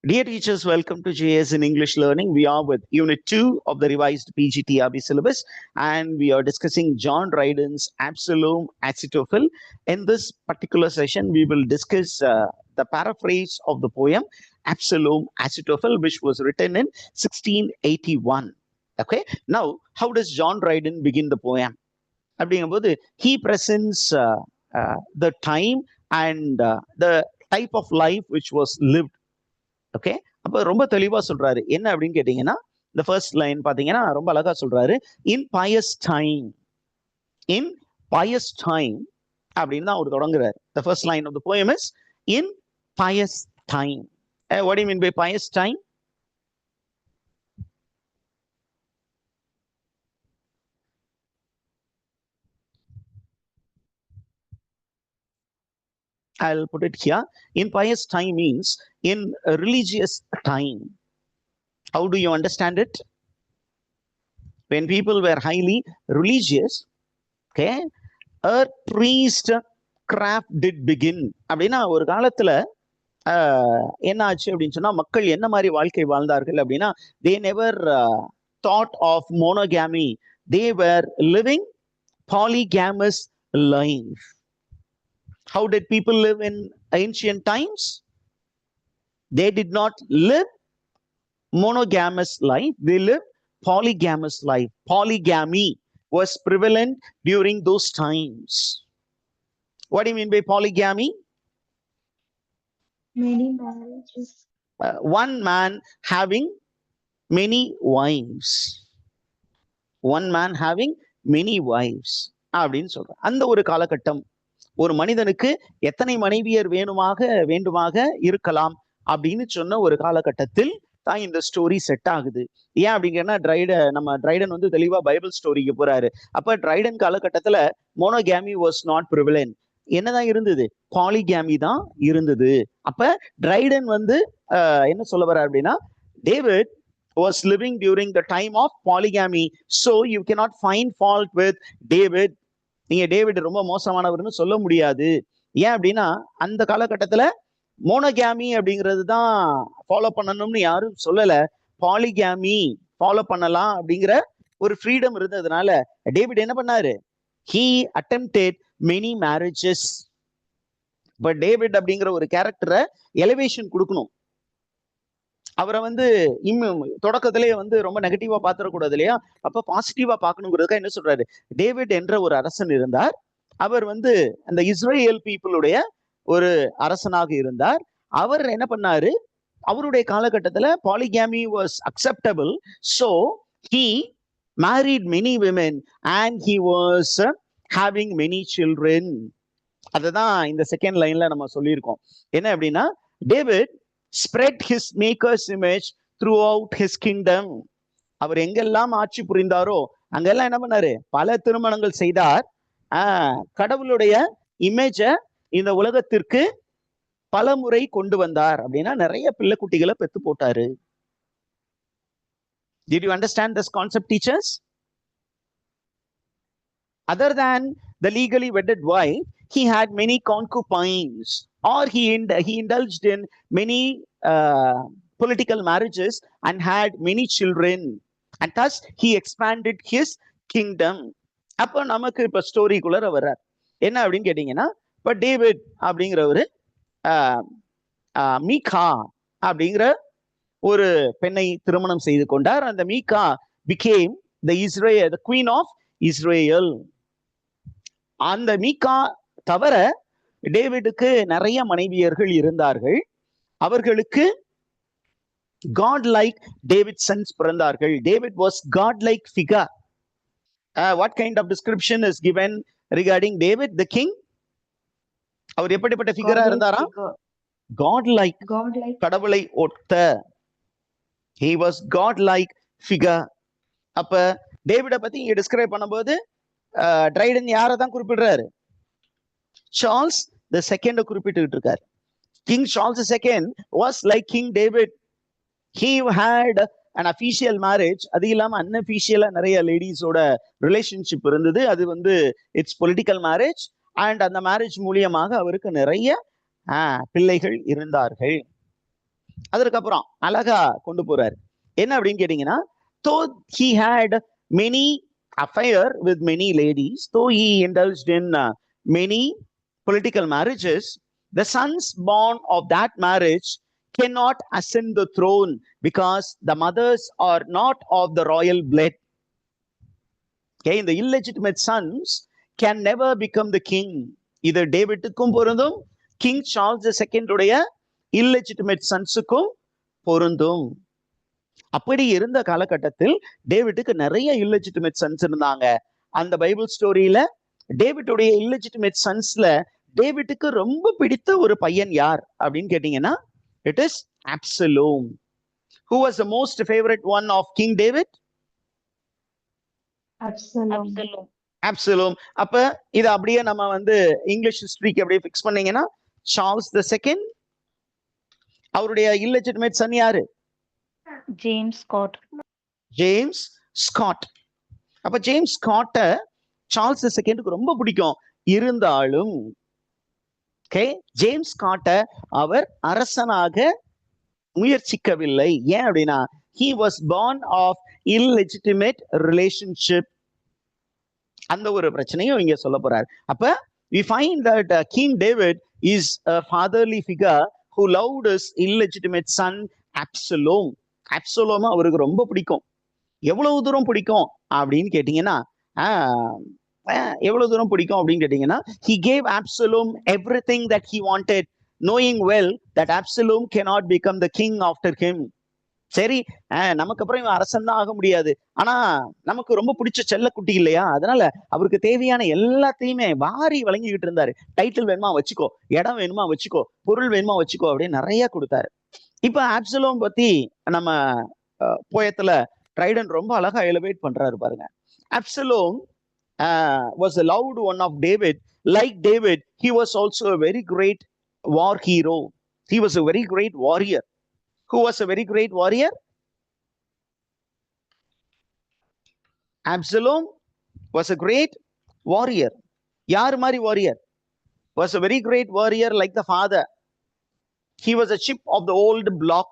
Dear teachers, welcome to JS in English Learning. We are with Unit 2 of the revised PGTRB syllabus, and we are discussing John Dryden's Absalom Achitophel. In this particular session, we will discuss the paraphrase of the poem Absalom Achitophel, which was written in 1681. Okay, now how does John Dryden begin the poem? He presents the time and the type of life which was lived. Okay, அப்ப ரொம்ப தெளிவா சொல்றாரு. என்ன அப்படின்னு கேட்டீங்கன்னா, இந்த first line பாத்தீங்கன்னா ரொம்ப அழகா சொல்றாரு. இன் பயஸ் டைம், இன் பயஸ் டைம் அப்படின்னு தான் அவர் தொடங்குறாரு. The first line of the poem is in pious time. What do you mean by pious time? I'll put it here. In pious time means in a religious time. How do you understand it? When people were highly religious, okay, a priest craft did begin. அப்படின்னா ஒரு காலத்துல என்ன ஆச்சு அப்படின்னு சொன்னா, மக்கள் என்ன மாதிரி வாழ்க்கை வாழ்ந்தார்கள் அப்படின்னா, they never thought of monogamy. They were living polygamous life. How did people live in ancient times? They did not live monogamous life. They lived polygamous life. Polygamy was prevalent during those times. What do you mean by polygamy? Many marriages. One man having many wives. One man having many wives. அப்படின்னு சொல்றேன். அந்த ஒரு காலகட்டம், ஒரு மனிதனுக்கு எத்தனை மனைவியர் வேண்டுமாக இருக்கலாம் அப்படின்னு சொன்ன ஒரு காலகட்டத்தில் தான் இந்த ஸ்டோரி செட் ஆகுது. ஏன் அப்படிங்கன்னா, ட்ரைடன் வந்து தெளிவா பைபிள் ஸ்டோரிக்கு போறாரு. அப்ப ட்ரைடன் காலகட்டத்துல மோனோகேமி வாஸ் நாட் ப்ரிவலன்ட். என்னதான் இருந்தது? பாலிகேமி தான் இருந்தது. அப்ப ட்ரைடன் வந்து என்ன சொல்ல வர்றார் அப்படின்னா, David was living during the time of polygamy, so you cannot find fault with David. நீங்க டேவிட் ரொம்ப மோசமானவர்னு சொல்ல முடியாது. ஏன் அப்படின்னா, அந்த காலகட்டத்துல மோனோகேமி அப்படிங்கிறது தான் ஃபாலோ பண்ணணும்னு யாரும் சொல்லல. பாலிகேமி ஃபாலோ பண்ணலாம் அப்படிங்கிற ஒரு ஃப்ரீடம் இருந்ததுனால டேவிட் என்ன பண்ணாரு? he attempted many marriages. But David அப்படிங்கிற ஒரு கேரக்டரை எலிவேஷன் கொடுக்கணும். அவரை வந்து தொடக்கத்திலேயே வந்து ரொம்ப நெகட்டிவா பாத்திரக்கூடாது இல்லையா? அப்ப பாசிட்டிவா பார்க்கணுங்கிறதுக்காக என்ன சொல்றாரு? டேவிட் என்ற ஒரு அரசன் இருந்தார். அவர் வந்து அந்த இஸ்ரேல் பீப்புளுடைய ஒரு அரசனாக இருந்தார். அவர் என்ன பண்ணாரு? அவருடைய காலகட்டத்துல polygamy was acceptable. So he married many women and he was having many children. அதுதான் இந்த செகண்ட் லைன்ல நம்ம சொல்லியிருக்கோம். என்ன அப்படின்னா, David spread his maker's image throughout his kingdom. அவர் எங்கெல்லாம் ஆட்சி புரிந்தாரோ அங்கெல்லாம் என்ன பண்ணாரு? பல திருமணங்கள் செய்தார். கடவுளுடைய இமேஜ இந்த உலகத்திற்கு பல முறை கொண்டு வந்தார். அப்படின்னா நிறைய பிள்ளை குட்டிகளை பெத்து போட்டாரு. Did you understand this concept, teachers? Other than the legally wedded wife, he had many concubines, or he indulged in many political marriages and had many children, and thus he expanded his kingdom. அப்போ நமக்கு இப்ப ஸ்டோரிக்குள்ள வர்றார். என்ன அப்படின்னு கேட்டீங்கன்னா, இப்ப David அப்படிங்கிறவரு மீகா அப்படிங்கிற ஒரு பெண்ணை திருமணம் செய்து கொண்டார். அந்த மீகா became the queen of Israel. அந்த மீகா தவிர டேவிடுக்கு நிறைய மனைவியர்கள் இருந்தார்கள். அவர்களுக்கு God like David sons பிறந்தார்கள். David was God like figure. What kind of description is given regarding David the king? அவர் எப்படிப்பட்ட ஃபிகரா இருந்தாரா? God like, கடவுளை ஒத்த. He was God like figure. அப்ப டேவிட பத்தி இங்க டிஸ்கிரைப் பண்ணும்போது ட்ரைடன் யாரை தான் குறிப்பிடுறாரு? சார்ல்ஸ் தி செகண்ட் குறிப்பிட்டு இருக்காரு. King Charles second was like king David. He had an official marriage. அது இல்லாம அன்அஃபிஷியலா நிறைய லேடிஸோட ரிலேஷன்ஷிப் இருந்தது. அது வந்து இட்ஸ் பொலிட்டிக்கல் மேரேஜ். அண்ட் அந்த மேரேஜ் மூலியமாக அவருக்கு நிறைய பிள்ளைகள் இருந்தார்கள். அதற்கப்புறம் அழகா கொண்டு போறாரு. என்ன அப்படின்னு கேட்டீங்கன்னா, though he had many affair with many ladies, though he indulged in many political marriages, the sons born of that marriage cannot ascend the throne because the mothers are not of the royal blood. Okay, the illegitimate sons can never become the king. இது டேவிட்டுக்கும் பொருந்தும், king Charles II உடைய illegitimate சன்ஸுக்கும் பொருந்தும். அப்படி இருந்த காலகட்டத்தில் டேவிட்டுக்கு நிறைய illegitimate sons இருந்தாங்க. அந்த பைபிள் ஸ்டோரியில டேவிட்டுடைய இல்லெஜிட்டிமேட் சன்ஸ்ல டேவிட்டுக்கு ரொம்ப பிடித்த ஒரு பையன் யார் அப்படின்னு கேட்டீங்கன்னா, it is Absalom. Who was the most favorite one of King David? Absalom. அப்ப இது அப்படியே நம்ம வந்து இங்கிலீஷ் ஹிஸ்டரிக்கு அப்படியே ஃபிக்ஸ் பண்ணீங்கன்னா, சார்ல்ஸ் II அவருடைய இல்லெஜிட்டிமேட் சன் யாரு? James Scott. அப்ப ஜேம்ஸ் ஸ்காட்ட சார்ல்ஸ் II ரொம்ப பிடிக்கும். இருந்தாலும் ஜேம்ஸ் ஸ்காட்ட அவர் அரசனாக முயற்சிக்கவில்லை. ஏன் அப்படின்னா, he was born of illegitimate relationship. அந்த ஒரு பிரச்சனையும் இங்க சொல்ல போறாரு. அப்ப we find that King David is a fatherly figure who loved his illegitimate son Absalom. Absalom அவருக்கு ரொம்ப பிடிக்கும். எவ்வளவு தூரம் பிடிக்கும் அப்படின்னு கேட்டீங்கன்னா, எவ்வளவு தூரம் பிடிக்கும் அப்படின்னு கேட்டீங்கன்னா, he gave Absalom everything that he wanted, knowing well that Absalom cannot become the king after him. சரி, நமக்கு அப்புறம் இவன் அரசன் தான் ஆக முடியாது, ஆனா நமக்கு ரொம்ப பிடிச்ச செல்ல குட்டி இல்லையா, அதனால அவருக்கு தேவையான எல்லாத்தையுமே வாரி வழங்கிக்கிட்டு இருந்தாரு. டைட்டில் வேணுமா வச்சுக்கோ, இடம் வேணுமா வச்சுக்கோ, பொருள் வேணுமா வச்சுக்கோ அப்படின்னு நிறைய கொடுத்தாரு. இப்ப அப்சலோம் பத்தி நம்ம போயத்துல ட்ரைடன் ரொம்ப அழகா எலிவேட் பண்றாரு பாருங்க. Absalom was a loved one of David. Like David, he was also a very great war hero. He was a very great warrior. Who was a very great warrior? Absalom was a great warrior. யார் மாதிரி warrior? Was a very great warrior like the father. He was a chip of the old block.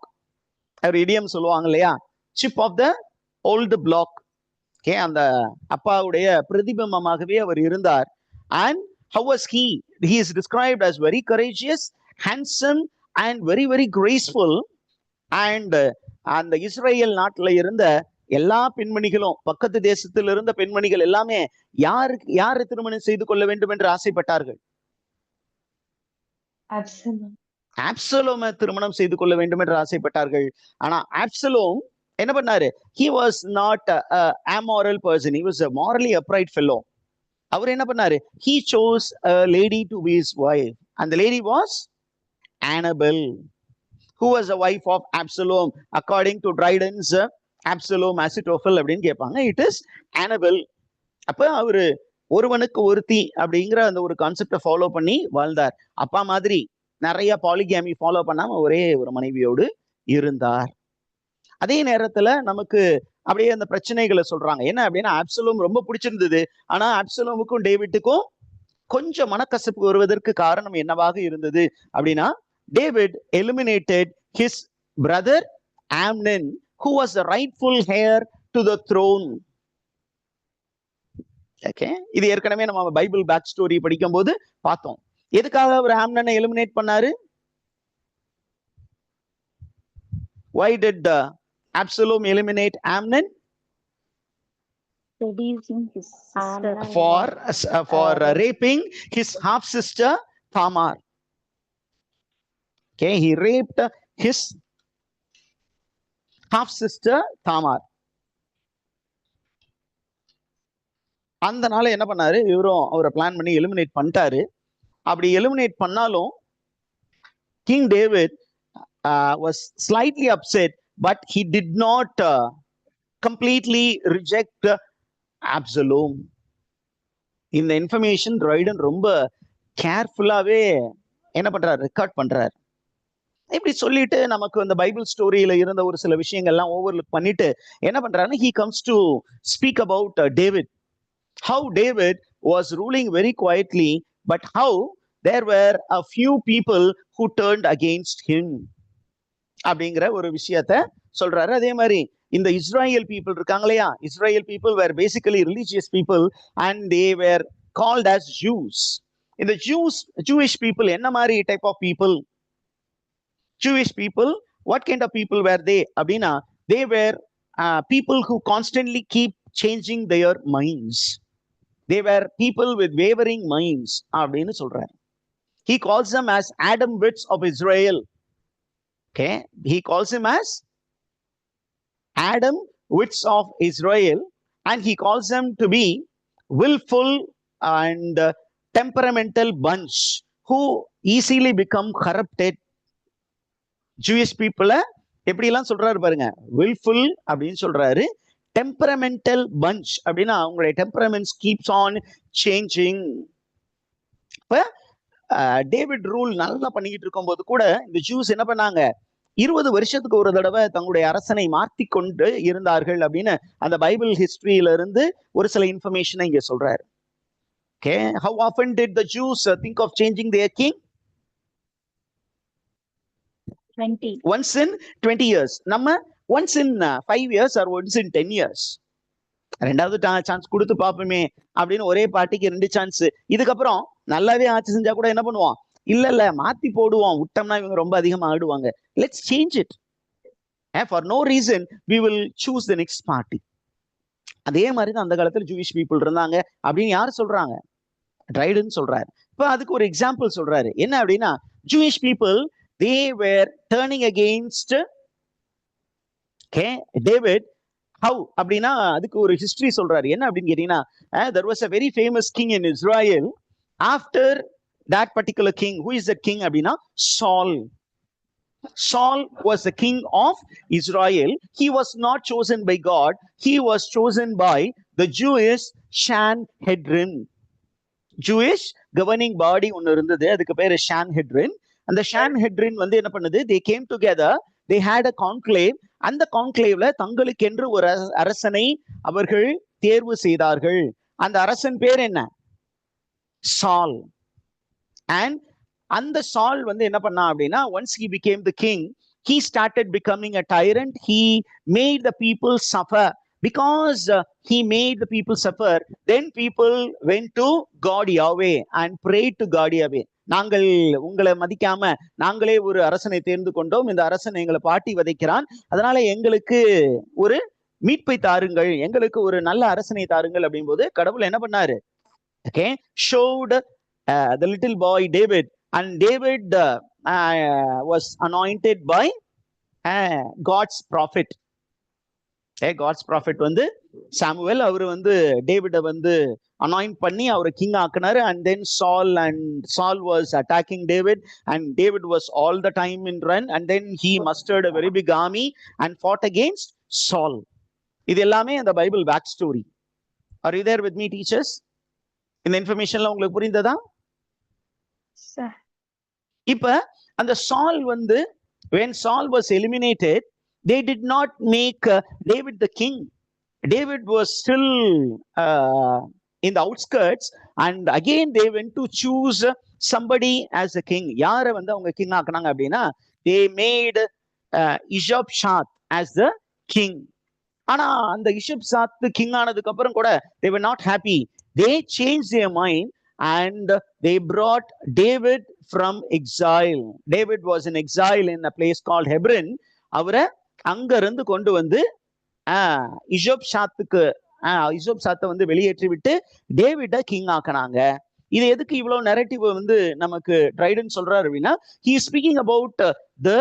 ஒரு idiom சொல்லுவாங்க இல்லையா, chip of the old block. அந்த அப்பாவுடைய பிரதிபிம்பமாகவே அவர் இருந்தார். And how was he? He is described as very courageous, handsome and very very graceful. And அந்த Israel நாட்டுல இருந்த எல்லா பெண்மணிகளும், பக்கத்து தேசத்தில் இருந்த பெண்மணிகள் எல்லாமே யாரு திருமணம் செய்து கொள்ள வேண்டும் என்று ஆசைப்பட்டார்கள்? அப்சலோமை திருமணம் செய்து கொள்ள வேண்டும் என்று ஆசைப்பட்டார்கள். ஆனா அப்சலோம் என்ன பண்ணாரு? He was not a amoral person. He was a morally upright fellow. அவர் என்ன பண்ணாரு? He chose a lady to be his wife. And the lady was Annabel. Who was the wife of Absalom? According to Dryden's Absalom Ahithophel அப்படின்னு கேட்பாங்க. It is Annabel. அப்ப அவரு ஒருவனுக்கு ஒருத்தி அப்படிங்கிற அந்த ஒரு கான்செப்டை ஃபாலோ பண்ணி வாழ்ந்தார். அப்பா மாதிரி நிறைய பாலிகேமி ஃபாலோ பண்ணாம ஒரே ஒரு மனைவியோடு இருந்தார். அதே நேரத்துல நமக்கு அப்படியே அந்த பிரச்சனைகளை சொல்றாங்க. என்ன அப்படின்னா, அப்சலோம் ரொம்ப பிடிச்சிருந்தது, ஆனா அப்சலோமுக்கும் டேவிட்டுக்கும் கொஞ்சம் மனக்கசப்பு வருவதற்கு காரணம் என்னவாக இருந்தது அப்படின்னா, David eliminated his brother Amnon, who was the rightful heir to the throne. Okay, இது ஏற்கனவே நம்ம பைபிள் பேக் ஸ்டோரி படிக்கும் போது பார்த்தோம். எதுக்காக அவர் ஆம்னனை எலிமினேட் பண்ணாரு? Why did Absalom eliminate Amnon? Seducing his sister. For raping his half sister Tamar. Okay, he raped his half sister Tamar. அந்த நாள என்ன பண்ணாரு? இவரும் அவரை பிளான் பண்ணி எலிமினேட் பண்ணிட்டாரு. அப்படி எலிமினேட் பண்ணாலும் King David was slightly upset, but he did not completely reject Absalom. இந்த இன்ஃபர்மேஷன் ரைடன் ரொம்ப கேர்ஃபுல்லாவே என்ன பண்றாரு? ரெக்கார்ட் பண்றாரு. இப்படி சொல்லிட்டு நமக்கு அந்த பைபிள் ஸ்டோரியில இருந்த ஒரு சில விஷயங்கள்லாம் ஓவர்லுக் பண்ணிட்டு என்ன பண்றாருன்னா, he comes to speak about David. How David was ruling very quietly, but how there were a few people who turned against him. அப்படிங்கிற ஒரு விஷயத்த சொல்றாரு. அதே மாதிரி இந்த இஸ்ராயல் பீப்புள் இருக்காங்க இல்லையா, Israel people were basically religious people and they were called as Jews. இந்த Jewish people என்ன மாதிரி type of people? Jewish people, what kind of people were they அப்படின்னா, they were people who constantly keep changing their minds. They were people with wavering minds அப்படின்னு சொல்றாரு. He calls them as Adam Wits of Israel. Okay, he calls him as Adam Wits of Israel, and he calls them to be willful and temperamental bunch who easily become corrupted. Jewish people எப்படி எல்லாம் சொல்றாரு பாருங்க, willful அப்படின்னு சொல்றாரு, temperamental bunch அப்படின்னா அவங்களுடைய temperaments keeps on changing. இப்ப David rule நல்லா பண்ணிக்கிட்டு இருக்கும் போது கூட இந்த ஜூஸ் என்ன பண்ணாங்க, 20 வருஷத்துக்கு ஒரு தடவை தங்களுடைய அரசனை மாற்றி கொண்டு இருந்தார்கள் அப்படின்னு அந்த பைபிள் ஹிஸ்டரியில இருந்து ஒரு சில இன்ஃபர்மேஷனை இங்க சொல்றாரு. Okay, how often did the Jews think of changing their king? 20. Once in 20 years. நம்ம once in 5 years or once in 10 years. ரெண்டாவது சான்ஸ் கொடுத்து பார்ப்போமே அப்படின்னு ஒரே பார்ட்டிக்கு 2 சான்ஸ். இதுக்கப்புறம் நல்லாவே ஆட்சி செஞ்சா கூட என்ன பண்ணுவோம், இல்ல மாத்தி போடுவோம், விட்டோம்னா இவங்க ரொம்ப அதிகமா ஆடுவாங்க, let's change it, for no reason we will choose the next party. அதே மாதிரி தான் அந்த காலத்துல ஜூயிஷ் பீப்புள் இருந்தாங்க அப்படின்னு யாரு சொல்றாங்க, ட்ரைடன் சொல்றாரு. இப்ப அதுக்கு ஒரு எக்ஸாம்பிள் சொல்றாரு. என்ன அப்படின்னா, Jewish people they were turning against David. How அப்படின்னா அதுக்கு ஒரு ஹிஸ்டரி சொல்றாரு. என்ன அப்படின்னு கேட்டீங்கன்னா, there was a very famous king in Israel. After that particular king, who is that king அப்படின்னா, Saul. Saul was the king of Israel. He was not chosen by God. He was chosen by the Jewish Sanhedrin. Jewish governing body ஒன்னு இருந்தது, அதுக்கு பேரு Sanhedrin. அந்த Sanhedrin வந்து என்ன பண்ணுது, they came together, they had a conclave. அந்த கான்க்ளேவ்ல தங்களுக்கென்று ஒரு அரசனை அவர்கள் தேர்வு செய்தார்கள். அந்த அரசன் பேர் என்ன, சால். அண்ட் அந்த சால் வந்து என்ன பண்ணா அப்படின்னா, once he became the king, he started becoming a tyrant. He made the people suffer. Because he made the people suffer, then people went to God Yahweh and prayed to God Yahweh. நாங்கள் உங்களை மதிக்காம நாங்களே ஒரு அரசனை தேர்ந்து கொண்டோம், இந்த அரசன் எங்களை பாட்டி வதைக்கிறான், அதனால எங்களுக்கு ஒரு மீட்பை தாருங்கள், எங்களுக்கு ஒரு நல்ல அரசனை தாருங்கள் அப்படின் போது கடவுள் என்ன பண்ணாரு, okay, showed the little boy David, and David was anointed by God's prophet. God's prophet வந்து சாமுவேல், அவரு வந்து டேவிட வந்து அனாயிண்ட் பண்ணி அவரை கிங் ஆக்குனாரு. அண்ட் தென் சால் was attacking David, and David was all the time in run, and then he mustard a very big army and fought against Saul. இது எல்லாமே அந்த Bible back story. Are you there with me, teachers? இந்த இன்ஃபர்மேஷன்ல உங்களுக்கு புரிந்ததா? இப்ப அந்த சால் வந்து, when Saul was eliminated, they did not make David the king. David was still in the outskirts, and again they went to choose somebody as a king. யார வந்து அவங்க கிங் ஆக்குனாங்க அப்படின்னா, they made Ishbosheth as the king. ஆனா அந்த இஷப்சாத் king ஆனதுக்கு அப்புறம் கூட they were not happy. They changed their mind and they brought David from exile. David was in exile in a place called Hebron. அவரை அங்க இருந்து கொண்டு வந்து இஷப்சாத்தை வந்து வெளியேற்றி விட்டு டேவிட கிங் ஆக்கினாங்க. இது எதுக்கு இவ்வளவு நரேட்டிவ் வந்து நமக்கு ட்ரைடன் சொல்றாரு அப்படின்னா, he is speaking about the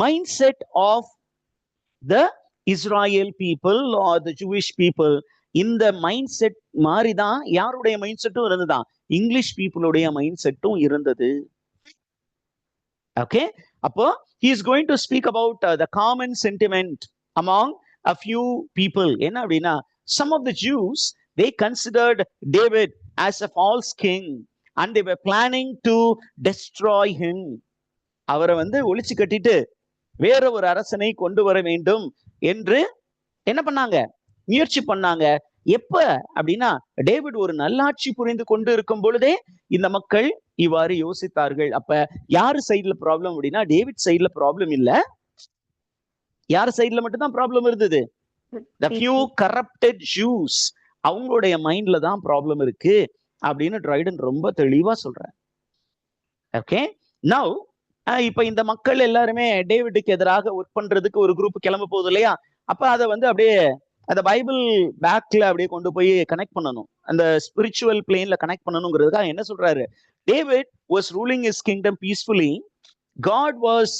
mindset of the Israel people or the Jewish people. இந்த மைண்ட் செட் மாதிரிதான் யாருடைய மைண்ட் செட்டும் இருந்ததுதான், இங்கிலீஷ் பீப்புளுடைய மைண்ட் செட்டும் இருந்தது. ஓகே, அப்போ he is going to speak about the common sentiment among a few people. என்ன அப்படின்னா, some of the Jews, they considered David as a false king and they were planning to destroy him. அவரை வந்து ஒளிச்சு கட்டிட்டு வேற ஒரு அரசனை கொண்டு வர வேண்டும் என்று என்ன பண்ணாங்க, முயற்சி பண்ணாங்க. எப்ப அப்படின்னா, டேவிட் ஒரு நல்லாட்சி புரிந்து கொண்டு இருக்கும் பொழுதே இந்த மக்கள் இவ்வாறு யோசித்தார்கள். அப்ப யாரு சைட்ல ப்ராப்ளம் அப்படின்னா, டேவிட் சைட்ல ப்ராப்ளம் இல்ல, யார் சைட்ல மட்டும் தான் ப்ராப்ளம் இருந்தது? the few corrupted Jews, அவங்களுடைய மைண்ட்ல தான் ப்ராப்ளம் இருக்கு அப்படின்னு ட்ரைடன் ரொம்ப தெளிவா சொல்றாரு. ஓகே, நவ் இப்ப இந்த மக்கள் எல்லாருமே டேவிடுக்கு எதிராக ஒர்க் பண்றதுக்கு ஒரு குரூப் கிளம்ப போகுது இல்லையா? அப்ப அதை வந்து அப்படியே அந்த பைபிள் பேக்ல அப்படியே கொண்டு போய் கனெக்ட் பண்ணணும், அந்த ஸ்பிரிச்சுவல் பிளேன்ல கனெக்ட் பண்ணணுங்கிறதுக்காக என்ன சொல்றாரு? David was ruling his kingdom peacefully. God was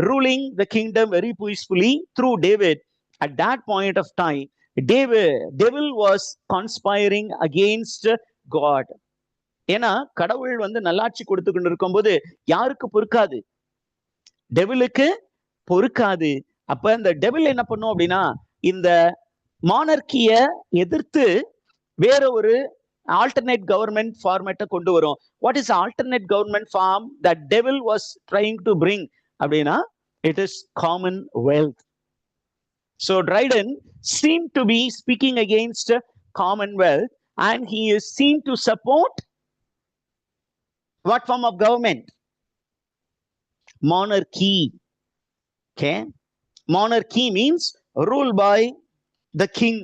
ruling the kingdom very peacefully through David. At that point of time, devil was conspiring against God. ஏன்னா கடவுள் வந்து நல்லாட்சி கொடுத்து கொண்டு இருக்கும் போது யாருக்கு பொறுக்காது? டெவிலுக்கு பொறுக்காது. அப்ப இந்த டெவில் என்ன பண்ணும் அப்படின்னா, இந்த மானர்கிய எதிர்த்து வேற ஒரு alternate government format கொண்டு வரும். What is alternate government form that devil was trying to bring அப்படின்னா, it is commonwealth. So Dryden seemed to be speaking against commonwealth, and he is seen to support what form of government? Monarchy. Okay, monarchy means ruled by the king,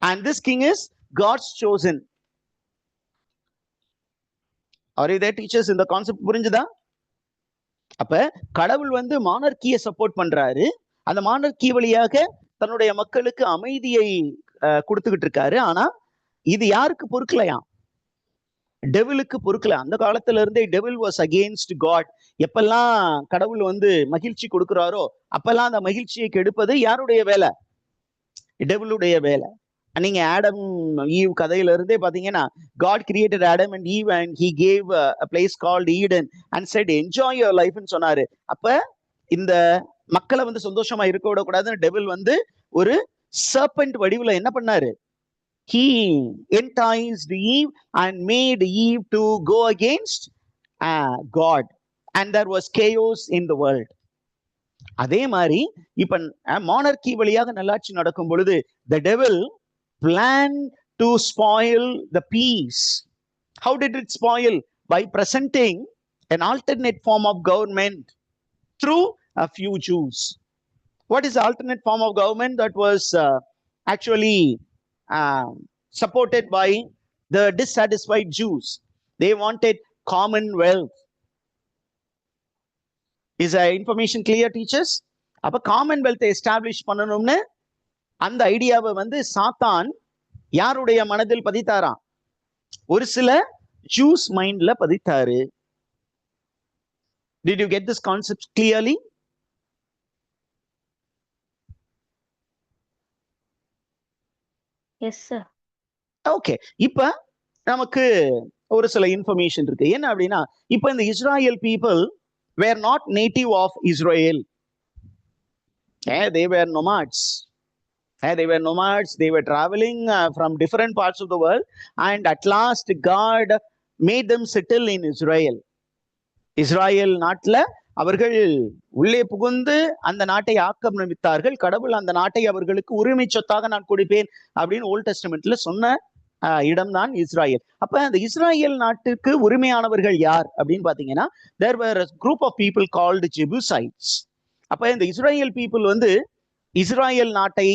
and this king is God's chosen. Are you there, teachers? இந்த concept புரிஞ்சுதா? அப்ப கடவுள் வந்து மானர்கியை support பண்றாரு, அந்த மானர்கி வழியாக தன்னுடைய மக்களுக்கு அமைதியை கொடுத்துக்கிட்டு இருக்காரு. ஆனா இது யாருக்கு பொறுக்கலையா? டெவிலுக்கு பொறுக்கல. அந்த காலத்துல இருந்தே டெவில் வாஸ் அகெயின்ஸ்ட் காட். எப்பெல்லாம் கடவுள் வந்து மகிழ்ச்சி கொடுக்கிறாரோ அப்பெல்லாம் அந்த மகிழ்ச்சியை கெடுப்பது யாருடைய வேலை? டெவிலுடைய வேலை. நீங்க ஆடம் ஈவ் கதையில இருந்தே பாத்தீங்கன்னா, God created Adam and Eve and he gave a place called Eden and said enjoy your life ன்னு சொன்னாரு. அப்ப இந்த மக்களை வந்து சந்தோஷமா இருக்க விடக்கூடாதுன்னு டெவில் வந்து ஒரு சர்பென்ட் வடிவுல என்ன பண்ணாரு? He enticed Eve and made Eve to go against God, and there was chaos in the world. அதே மாதிரி இப்ப மானர்கி வழியாக நல்லாட்சி நடக்கும் பொழுது the devil planned to spoil the peace. How did it spoil? By presenting an alternate form of government through a few Jews. What is the alternate form of government that was actually supported by the dissatisfied Jews? They wanted commonwealth. Is the information clear, teachers? அப்ப commonwealth establish பண்ணணும்னு அந்த ஐடியாவை வந்து சாத்தான் யாருடைய மனதில் பதித்தாராம்? ஒரு சில ஜூஸ் மைண்ட்ல பதித்தாரு. Did you get this concept clearly? Yes, sir. Okay, இப்ப நமக்கு ஒரு சில இன்ஃபர்மேஷன் இருக்கு. என்ன அப்படின்னா, இப்ப இந்த Israel people were not native of Israel. They were nomads. They were nomads. They were traveling from different parts of the world, and at last God made them settle in Israel. Israel நாட்டுல அவர்கள் உள்ளே புகுந்து அந்த நாட்டை ஆக்கிரமித்தார்கள். கடவுள் அந்த நாட்டை அவர்களுக்கு உரிமை சொத்தாக நான் கொடுப்பேன் அப்படின்னு ஓல்ட் டெஸ்டமெண்ட்ல சொன்ன இடம்தான் இஸ்ராயல். அப்ப அந்த இஸ்ராயல் நாட்டுக்கு உரிமையானவர்கள் யார் அப்படின்னு பாத்தீங்கன்னா, there were a group of people called Jebusites. அப்ப இந்த இஸ்ராயல் பீப்புள் வந்து இஸ்ராயல் நாட்டை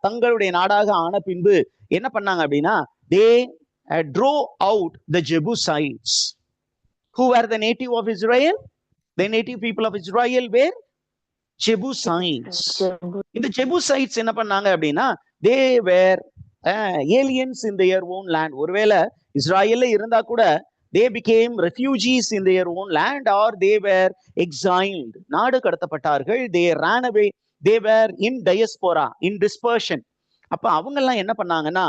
தங்களுடைய நாடாக ஆன பின்பு என்ன பண்ணாங்க அப்படின்னா, they drove out the Jebusites. Who were the native of Israel? The native people of Israel were Jebusites. இந்த Jebusites என்ன பண்ணாங்க அப்படின்னா, they were aliens in their own land. ஒருவேளை இஸ்ராயல்ல இருந்தா கூட they became refugees in their own land, or they were exiled. நாடு கடத்தப்பட்டார்கள். They ran away. They were in diaspora, in dispersion. அப்ப அவங்க எல்லாம் என்ன பண்ணாங்கன்னா,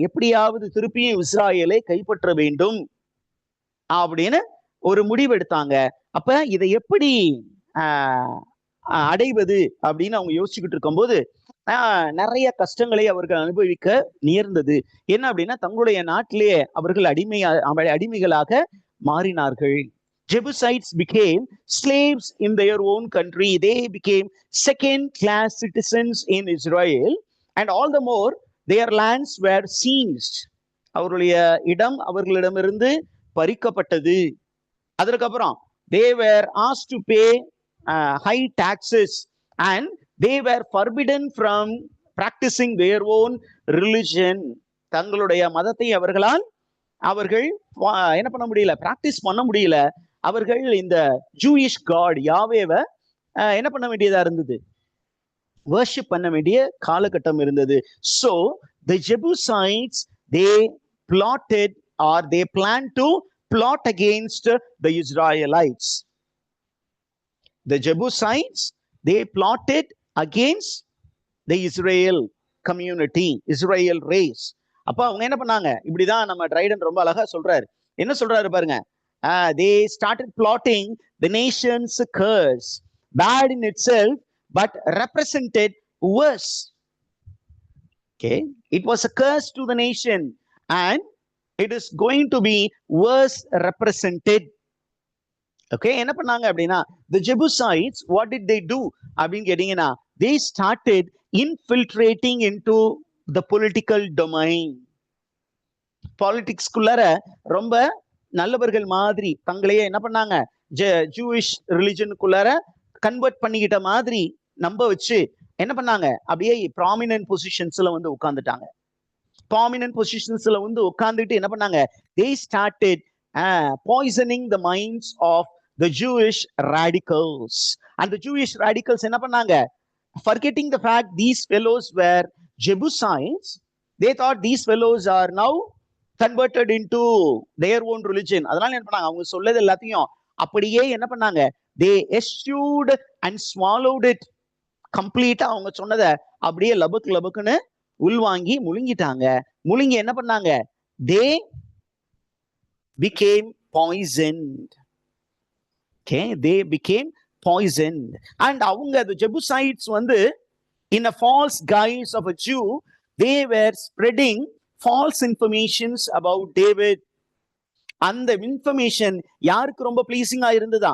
எப்படியாவது திருப்பியும் இஸ்ராயலை கைப்பற்ற வேண்டும் அப்படின்னு ஒரு முடிவு எடுத்தாங்க. அப்ப இதை எப்படி அடைவது அப்படின்னு அவங்க யோசிச்சுக்கிட்டு இருக்கும்போது நிறைய கஷ்டங்களை அவர்கள் அனுபவிக்க நேர்ந்தது. என்ன அப்படின்னா, தங்களுடைய நாட்டிலேயே அவர்கள் அடிமைகளாக மாறினார்கள். Jebusites became slaves in their own country. They became second-class citizens in Israel, and all the more their lands were seized. அவருடைய இடம் அவர்களிடமிருந்து பறிக்கப்பட்டது. அதற்கப்புறம் they were asked to pay high taxes and they were forbidden from practicing their own religion. தங்களுடைய மதத்தை அவர்கள் என்ன பண்ண முடியல, பிராக்டிஸ் பண்ண முடியல. அவர்கள் இந்த ஜூயிஷ் காட் யாவேவை என்ன பண்ண வேண்டியதா இருந்தது, வர்ஷிப் பண்ண வேண்டிய காலகட்டம் இருந்தது. So the Jebusites, they plotted or they planned to plot against the Israelites. The Jebusites, they plotted against the Israel community, Israel race. அப்ப அவங்க என்ன பண்ணாங்க, இப்படிதான் நம்ம ட்ரைடன் ரொம்ப அழகா சொல்றாரு. என்ன சொல்றாரு பாருங்க, they started plotting the nation's curse, bad in itself but represented worse. Okay, it was a curse to the nation and it is going to be worse represented. Okay, என்ன பண்ணாங்க அப்படின்னா, the Jebusites, what did they do அப்படின்னு கேட்டீங்கன்னா, they started infiltrating into the political domain. பாலிடிக்ஸ்குள்ளார ரொம்ப நல்லவர்கள் மாதிரி தங்களையே என்ன பண்ணாங்க, ஜூயிஷ் ரிலிஜனுக்குள்ளார கன்வெர்ட் பண்ணிக்கிட்ட மாதிரி நம்ப வச்சு என்ன பண்ணாங்க, அப்படியே ப்ராமினன்ட் பொசிஷன்ஸ்ல வந்து உட்கார்ந்துட்டாங்க. ப்ராமினன்ட் பொசிஷன்ஸ்ல வந்து உட்கார்ந்துட்டு என்ன பண்ணாங்க, they started poisoning the minds of the Jewish radicals. And the Jewish radicals என்ன பண்ணாங்க, forgetting the fact these fellows were Jebusites, they thought these fellows are now converted into their own religion. அதனால என்ன பண்ணாங்க, அவங்க சொல்லது எல்லாத்தையும் அப்படியே என்ன பண்ணாங்க, they eschewed and swallowed it கம்ப்ளீட்டா. அவங்க சொன்னதை அப்படியே லபக்குன்னு உள்வாங்கி முழுங்கிட்டாங்க. முழுங்கி என்ன பண்ணாங்க, they became poisoned. Okay, they became poisoned. And அவங்க the Jebusites வந்து in a false guise of a Jew, they were spreading false informations about David. அந்த இன்ஃபர்மேஷன் யாருக்கு ரொம்ப ப்ளீசிங்கா இருந்ததா,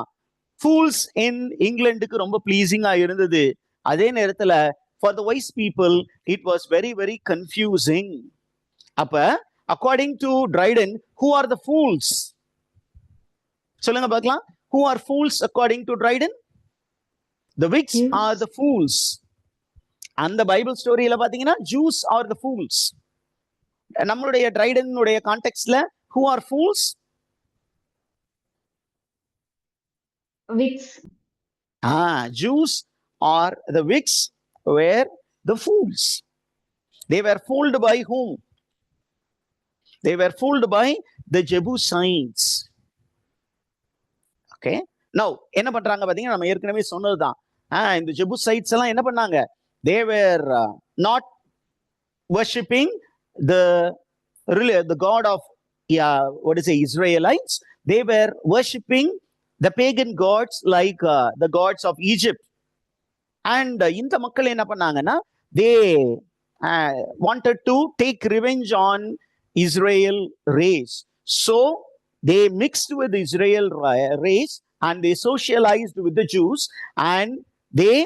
fools in இங்கிலாந்துக்கு ரொம்ப ப்ளீசிங்கா இருந்தது. அதே நேரத்துல for the wise people it was very very confusing. அப்ப according to Dryden, who are the fools? சொல்லுங்க பார்க்கலாம், who are fools according to Dryden? The wigs are the fools. அந்த பைபிள் ஸ்டோரியில பாத்தீங்கன்னா Jews are the fools. நம்மளுடைய ட்ரைடனுடைய கான்டெக்ஸ்ட்ல who are fools? Wigs. Jews or the wigs were the fools. They were fooled by whom? They were fooled by the Jebusites. Okay, now என்ன பண்றாங்க பாத்தீங்கன்னா, நம்ம ஏற்கனவே சொன்னதுதான், இந்த Jebusites எல்லாம் என்ன பண்ணாங்க, they were not worshipping the god of Israelites. They were worshipping the pagan gods like the gods of Egypt. And இந்த மக்கள் என்ன பண்ணாங்கன்னா, they wanted to take revenge on Israel race. So they mixed with the Israel race and they socialized with the Jews and they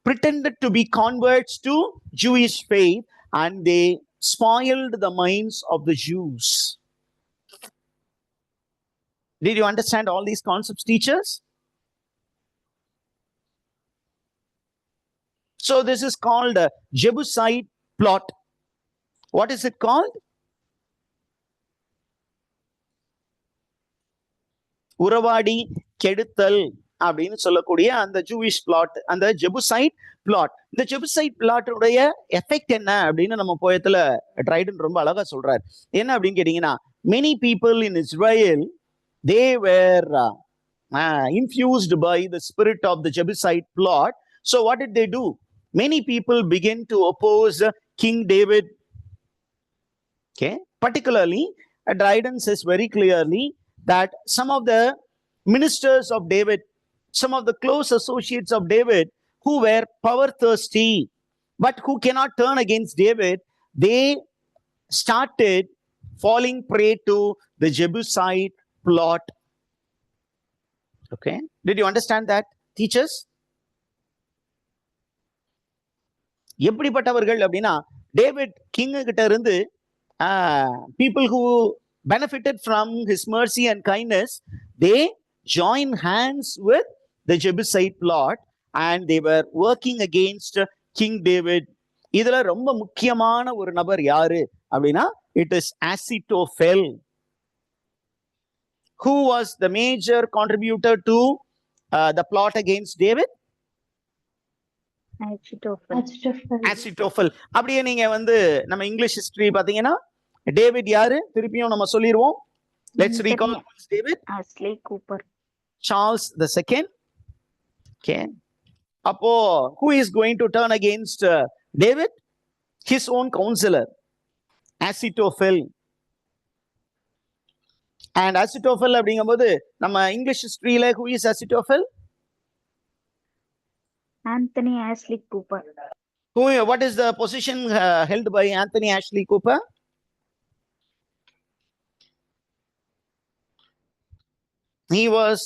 pretended to be converts to Jewish faith and they spoiled the minds of the Jews. Did you understand all these concepts, teachers? So this is called a Jebusite plot. What is it called? உறவாடி கெடுத்தல் அப்படின்னு சொல்லக்கூடிய அந்த Jewish plot, அந்த ஜெபுசைட் plot. இந்த ஜெபுசைட் பிளாட்டுடைய effect என்ன அப்படின்னு நம்ம போயத்துல Triton ரொம்ப அழகா சொல்றாரு. என்ன அப்படின்னு கேட்டீங்கன்னா, many people in Israel, they were infused by the spirit of the Jebusite plot. So what did they do? Many people begin to oppose King David. Okay, particularly Dryden says very clearly that some of the ministers of David, some of the close associates of David who were power thirsty but who cannot turn against David, they started falling prey to the Jebusite plot. Okay, did you understand that, teachers? எப்படிப்பட்டவர்கள் அப்படின்னா, David king கிட்ட இருந்து people who benefited from his mercy and kindness, they join hands with the Jebusite plot and they were working against King David. இதுல ரொம்ப முக்கியமான ஒரு நபர் யாரு அப்படின்னா it is Ahithophel. Who was the major contributor to the plot against David? Ahithophel. அப்படியே நீங்க வந்து நம்ம இங்கிலீஷ் ஹிஸ்டரி பாத்தீங்கன்னா டேவிட் யாரு திருப்பியும் நம்ம சொல்லிடுவோம். Let's recall David. Ashley Cooper. Charles the second. Okay. அப்போ who is going to turn against David? His own counselor, Ahithophel. And Ahithophel அப்படிங்கும்போது நம்ம English ஹிஸ்டரியில who is Ahithophel? Anthony Ashley Cooper. What is the position held by Anthony Ashley Cooper? He was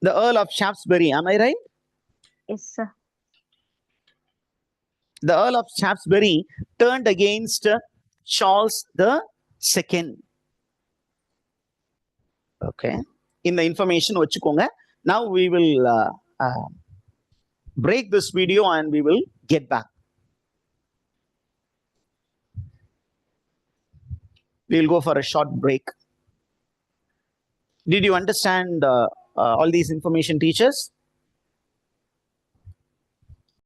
the Earl of Shaftesbury. Am I right? Yes, sir. The Earl of Shaftesbury turned against Charles the second. Okay. In the information vachukkonga. Now we will break this video and we will get back. We'll go for a short break. Did you understand all these information, teachers?